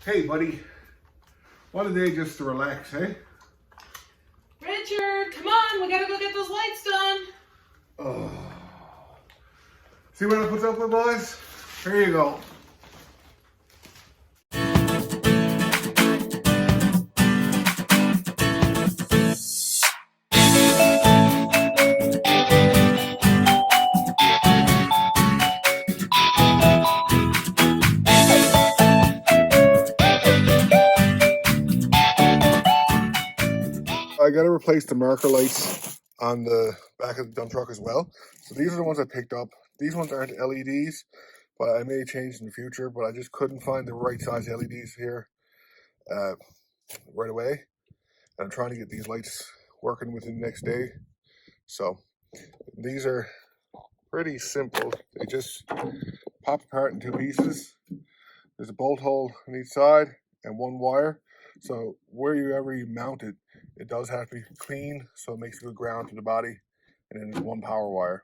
Hey, buddy. What a day just to relax, eh? Richard, come on, we gotta go get those lights done. Oh. See what I put up with, boys? Here you go. I got to replace the marker lights on the back of the dump truck as well. So these are the ones I picked up. These ones aren't LEDs, but I may change in the future. But I just couldn't find the right size LEDs here right away. And I'm trying to get these lights working within the next day. So these are pretty simple. They just pop apart in two pieces. There's a bolt hole on each side and one wire. So wherever you mount it, it does have to be clean, so it makes a good ground to the body. And then there's one power wire.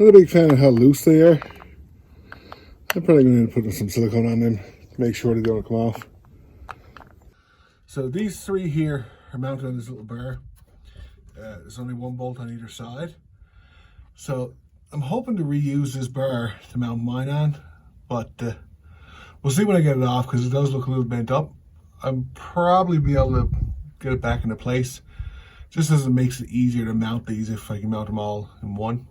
Not a big fan of how loose they are. I'm probably going to put some silicone on them to make sure they don't come off. So these three here are mounted on this little bar. There's only one bolt on either side. So I'm hoping to reuse this bar to mount mine on, but we'll see when I get it off because it does look a little bent up. I'll probably be able to get it back into place just as it makes it easier to mount these if I can mount them all in one.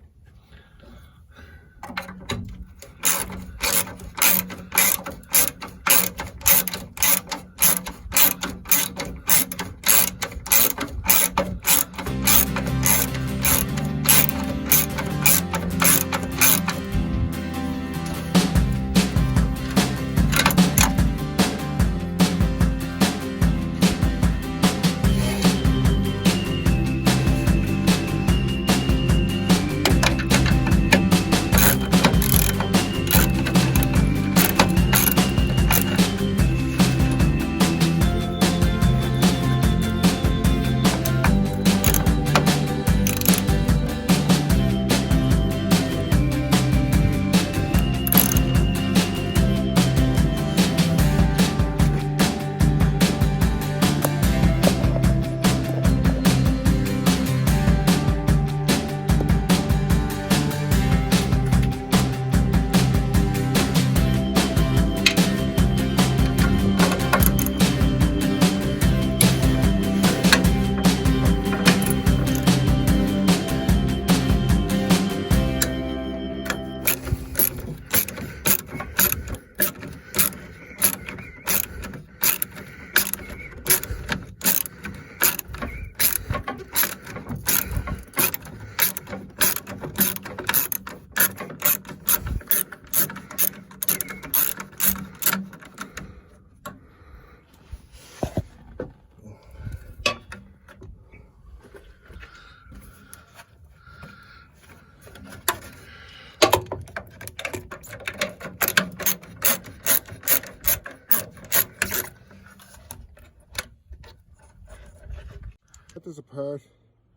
this apart.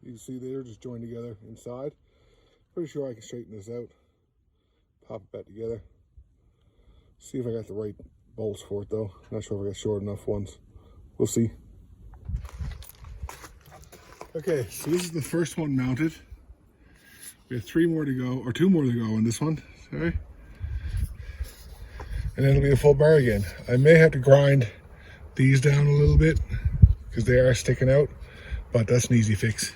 You can see they're just joined together inside. Pretty sure I can straighten this out. Pop it back together. See if I got the right bolts for it though. Not sure if I got short enough ones. We'll see. Okay, so this is the first one mounted. We have 3 more to go, or 2 more to go on this one, sorry. And then it'll be a full bar again. I may have to grind these down a little bit because they are sticking out, but that's an easy fix.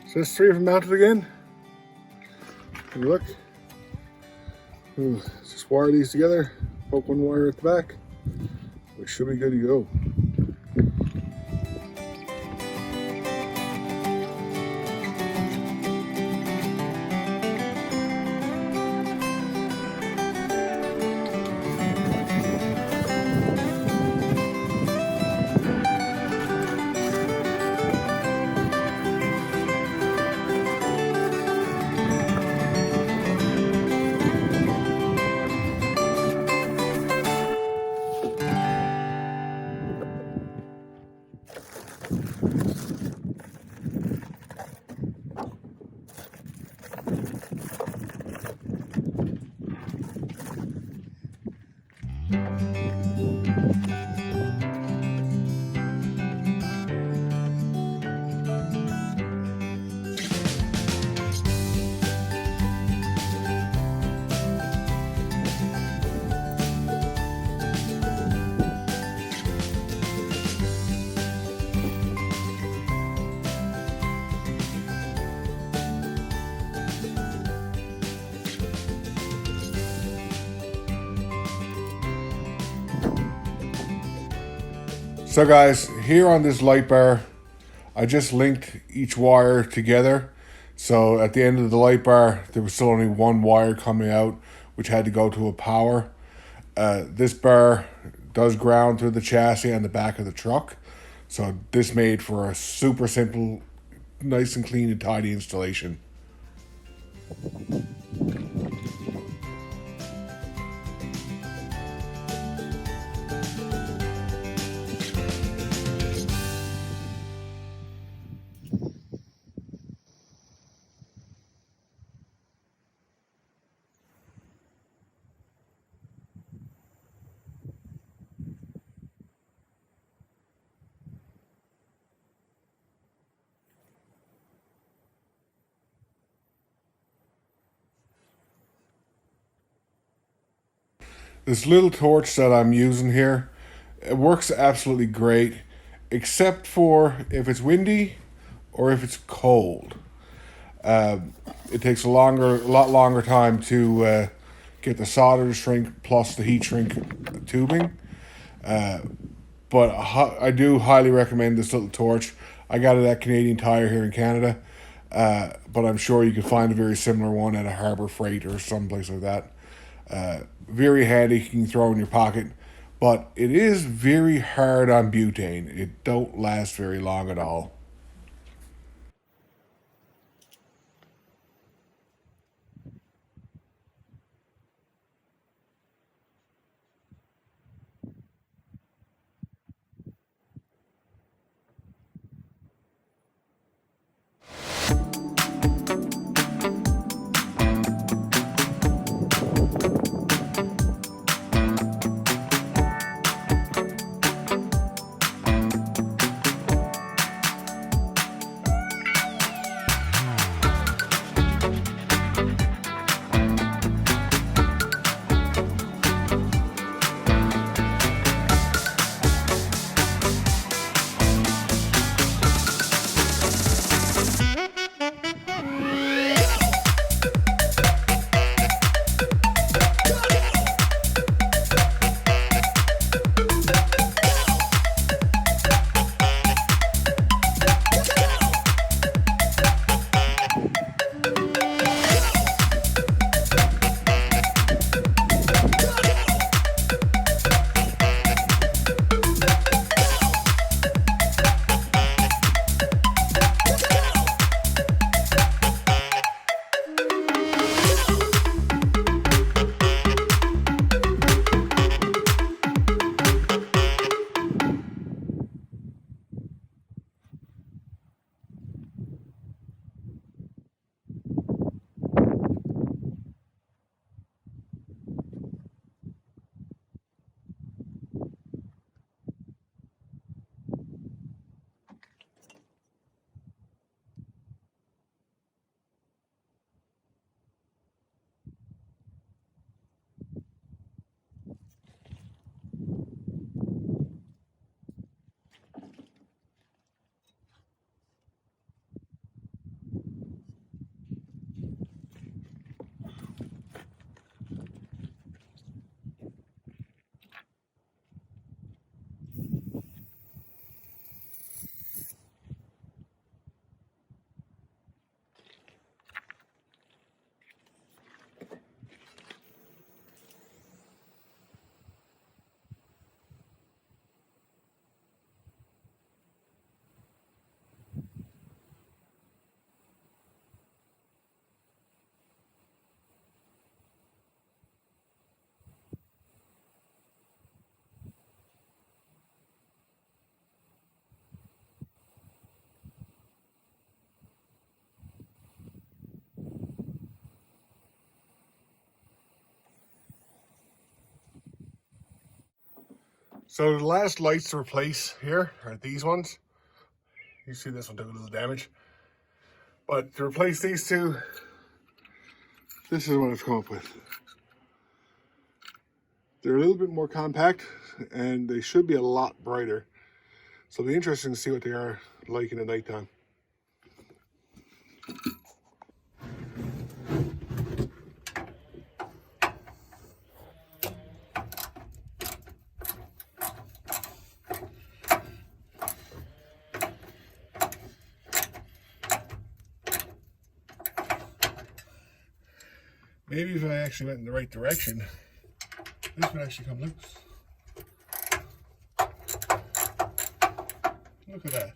So there's 3 of them mounted again. Have a look. Just wire these together, poke one wire at the back. We should be good to go. So guys, here on this light bar, I just linked each wire together. So at the end of the light bar, there was still only one wire coming out, which had to go to a power. This bar does ground through the chassis and the back of the truck. So this made for a super simple, nice and clean and tidy installation. This little torch that I'm using here, it works absolutely great, except for if it's windy or if it's cold. It takes a lot longer time to get the solder to shrink plus the heat shrink tubing. But I do highly recommend this little torch. I got it at Canadian Tire here in Canada, but I'm sure you can find a very similar one at a Harbor Freight or someplace like that. Very handy, you can throw in your pocket, but it is very hard on butane. It don't last very long at all. So the last lights to replace here are these ones. You see this one took a little damage. But to replace these two, this is what I've come up with. They're a little bit more compact and they should be a lot brighter. So it'll be interesting to see what they are like in the nighttime. Maybe if I actually went in the right direction, this would actually come loose. Look at that.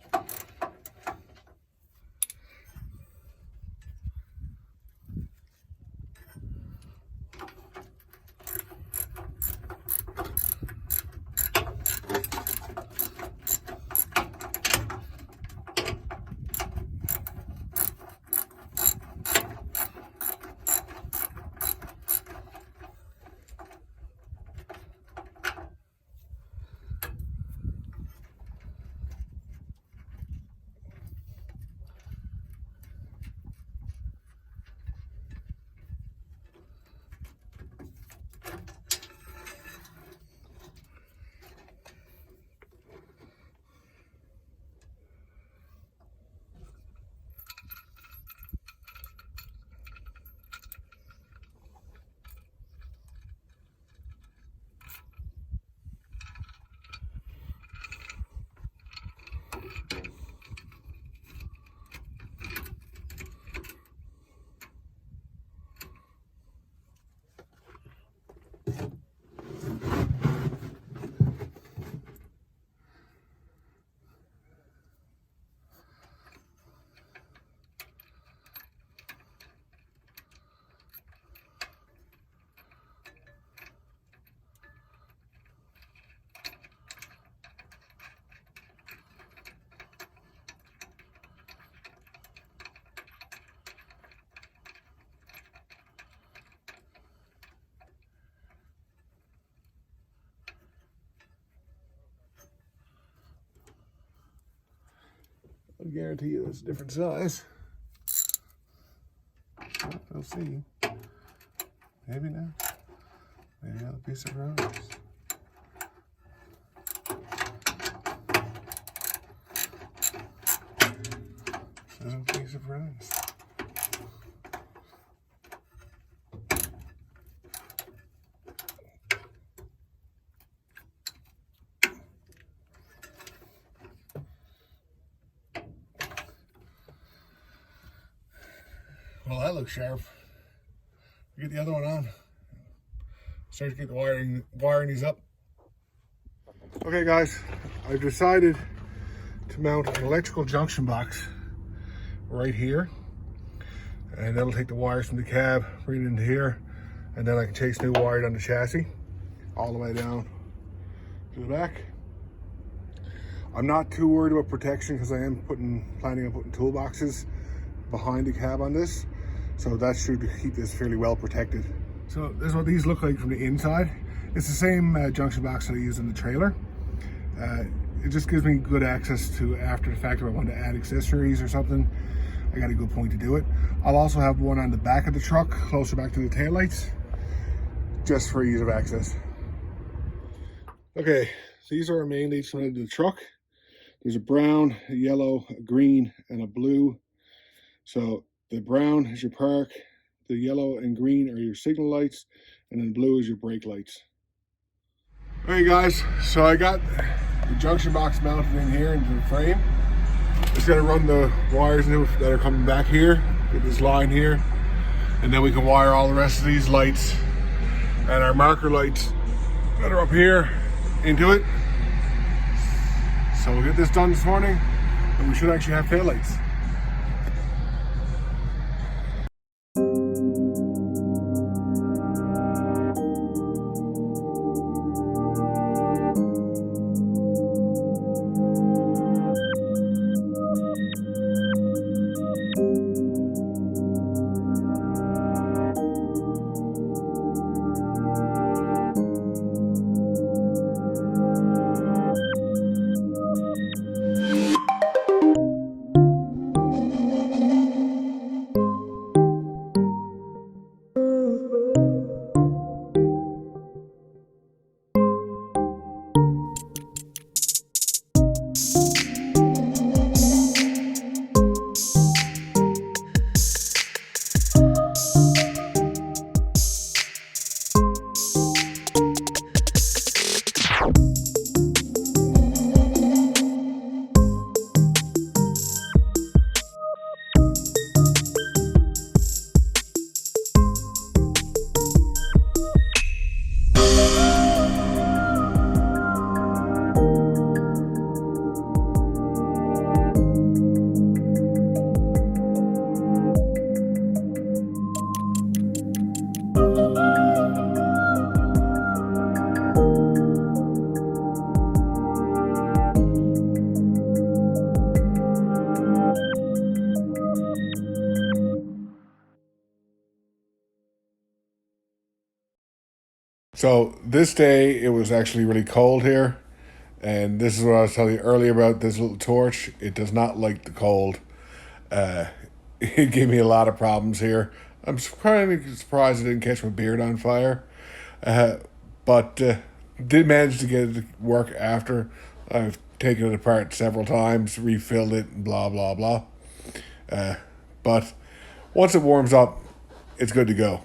I guarantee you it's a different size. Well, we'll see. Maybe not. Maybe another piece of rose. Another piece of rose. Well, that looks sharp. Get the other one on. Start to get the wiring these up. Okay guys, I've decided to mount an electrical junction box right here. And that'll take the wires from the cab, bring it into here, and then I can chase new wire down the chassis, all the way down to the back. I'm not too worried about protection because I am planning on putting toolboxes behind the cab on this. So that should keep this fairly well protected. So this is what these look like from the inside. It's the same junction box that I use in the trailer. It just gives me good access to, after the fact, if I want to add accessories or something, I got a good point to do it. I'll also have one on the back of the truck, closer back to the taillights, just for ease of access. Okay, so these are our main leads running to the truck. There's a brown, a yellow, a green, and a blue. So the brown is your park, the yellow and green are your signal lights, and then blue is your brake lights. Alright guys, so I got the junction box mounted in here into the frame. Just gotta run the wires in that are coming back here, get this line here, and then we can wire all the rest of these lights and our marker lights that are up here into it. So we'll get this done this morning, and we should actually have tail lights. So this day it was actually really cold here, and this is what I was telling you earlier about this little torch. It does not like the cold. Uh, it gave me a lot of problems here. I'm surprised it didn't catch my beard on fire, but did manage to get it to work after. I've taken it apart several times, refilled it, and blah blah blah. But once it warms up, it's good to go.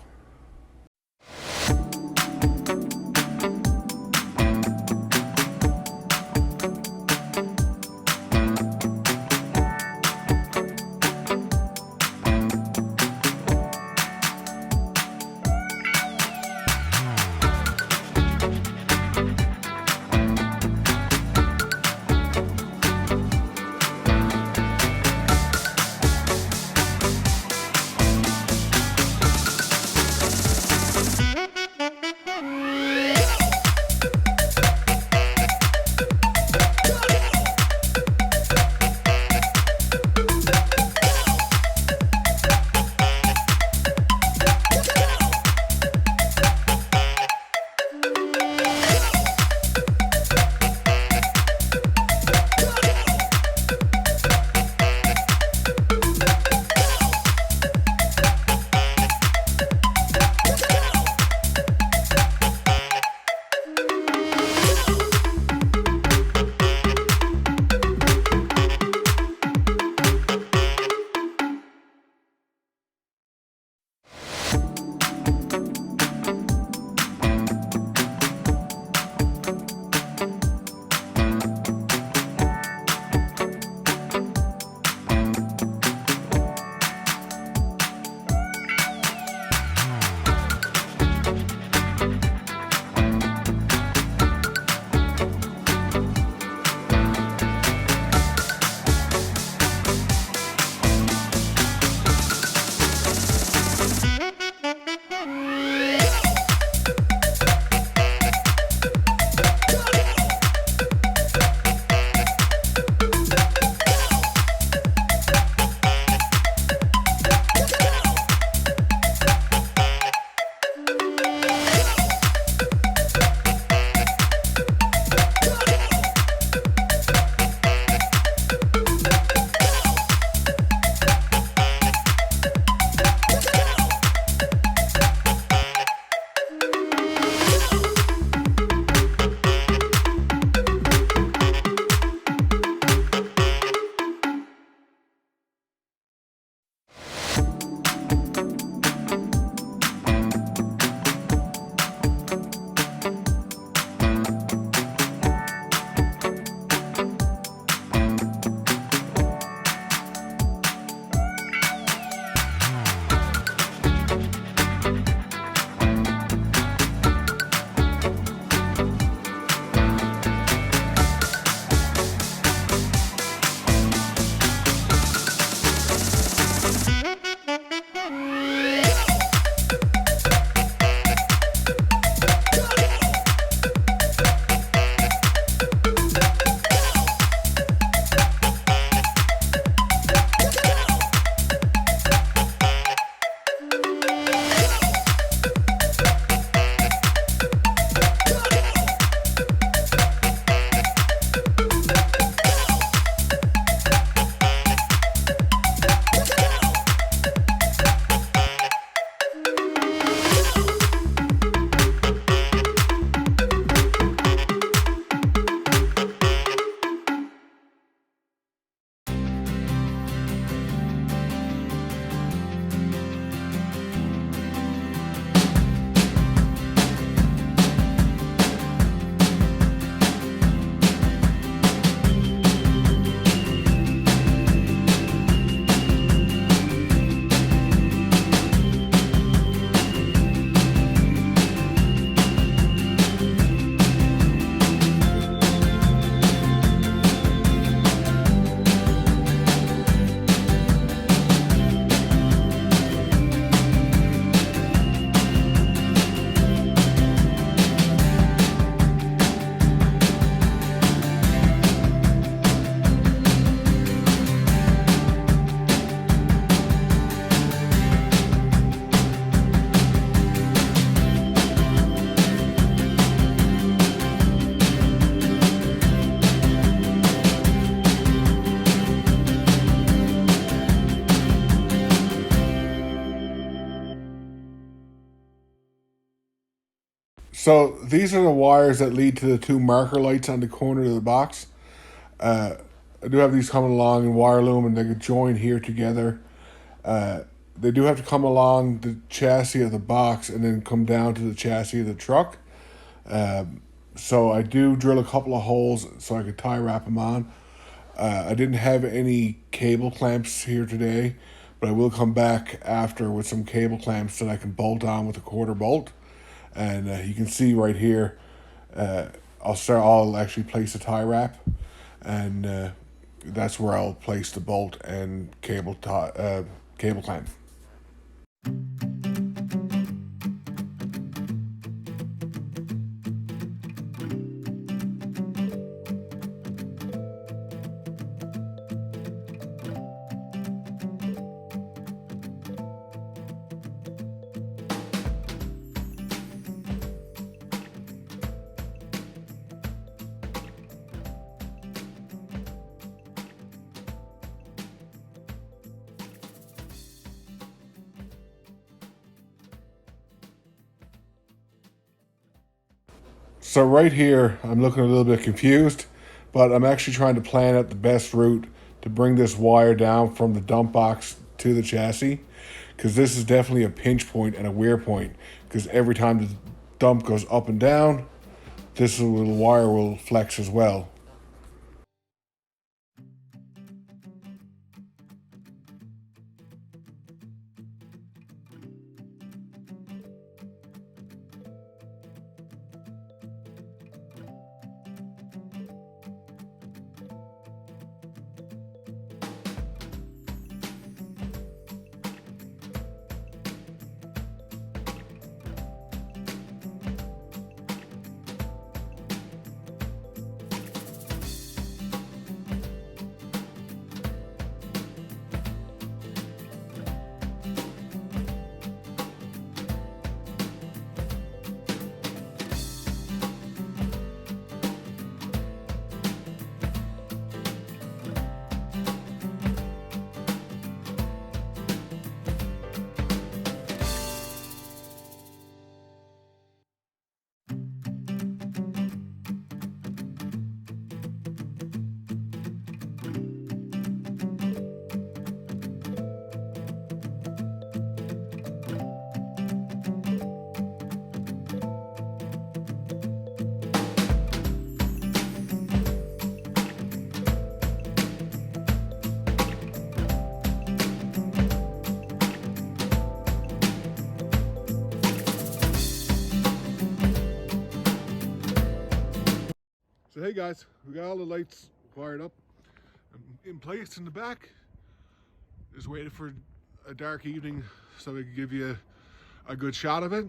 So these are the wires that lead to the two marker lights on the corner of the box. I do have these coming along in wire loom, and they could join here together. They do have to come along the chassis of the box and then come down to the chassis of the truck. So I do drill a couple of holes so I could tie wrap them on. I didn't have any cable clamps here today, but I will come back after with some cable clamps that I can bolt on with a quarter bolt. And you can see right here, I'll actually place a tie wrap, and that's where I'll place the bolt and cable clamp. So right here, I'm looking a little bit confused, but I'm actually trying to plan out the best route to bring this wire down from the dump box to the chassis, because this is definitely a pinch point and a wear point, because every time the dump goes up and down, this little wire will flex as well. So hey guys, we got all the lights wired up in place in the back. Just waiting for a dark evening so we can give you a good shot of it.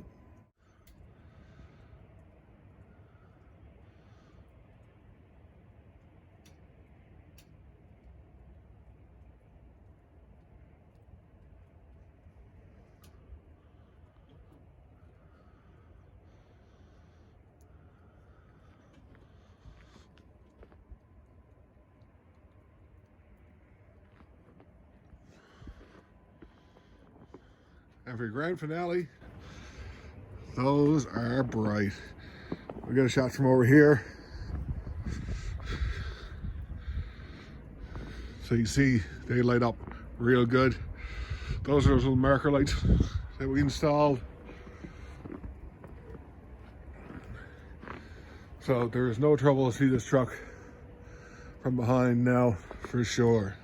And for grand finale, those are bright. We got a shot from over here. So you see they light up real good. Those are those little marker lights that we installed. So there's no trouble to see this truck from behind now for sure.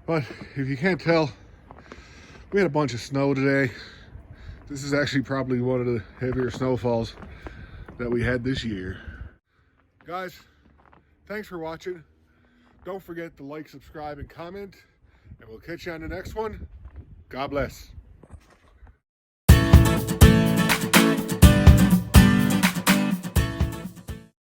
But if you can't tell, we had a bunch of snow today. This is actually probably one of the heavier snowfalls that we had this year. Guys, thanks for watching. Don't forget to like, subscribe, and comment, and we'll catch you on the next one. God bless.